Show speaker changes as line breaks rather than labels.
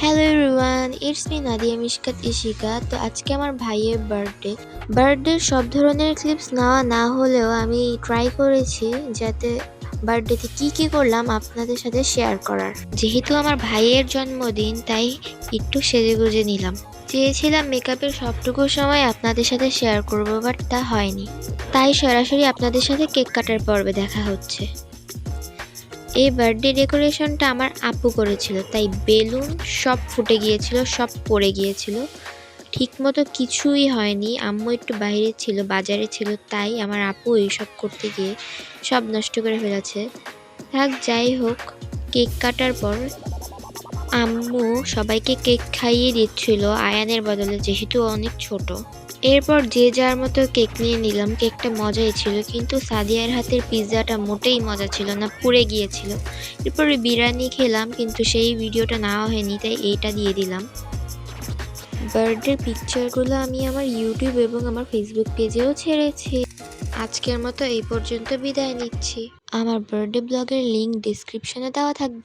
Hello everyone, it's me Nadia Mishkat Ishika. তো আজকে আমার ভাইয়ের বার্থডের সব ধরনের ক্লিপস নেওয়া না হলেও আমি ট্রাই করেছি যাতে বার্থডেতে কি করলাম আপনাদের সাথে শেয়ার করার। যেহেতু আমার ভাইয়ের জন্মদিন তাই একটু সেজেগুজে নিলাম। চেয়েছিলাম মেকআপের সবটুকু সময় আপনাদের সাথে শেয়ার করব, বাট তা হয়নি। তাই সরাসরি আপনাদের সাথে কেক কাটার পর্বে দেখা হচ্ছে। এই বার্থডে ডেকোরেশনটা আমার আপু করেছিল, তাই বেলুন সব ফুটে গিয়েছিল, সব পড়ে গিয়েছিল। ঠিকমতো কিছুই হয়নি। আম্মু একটু বাইরে ছিল, বাজারে ছিল, তাই আমার আপু এইসব করতে গিয়ে সব নষ্ট করে ফেলেছে। থাক, যাই হোক, কেক কাটার পর আম্মু সবাইকে কেক খাইয়ে দিচ্ছিল আয়ানের বদলে, যেহেতু অনেক ছোট। এরপর যে যার মতো কেক নিয়ে নিলাম। কেকটা মজাই ছিল, কিন্তু সাদিয়ার হাতের পিৎজাটা মোটেই মজা ছিল না, পুড়ে গিয়েছিল। এরপরে বিরিয়ানি খেলাম, কিন্তু সেই ভিডিওটা নেওয়া হয়নি, তাই এইটা দিয়ে দিলাম। বার্থডের পিকচারগুলো আমি আমার ইউটিউব এবং আমার ফেসবুক পেজেও ছেড়েছি। আজকের মতো এই পর্যন্ত বিদায় নিচ্ছি। আমার বার্থডে ব্লগের লিঙ্ক ডিসক্রিপশনে দেওয়া থাকবে।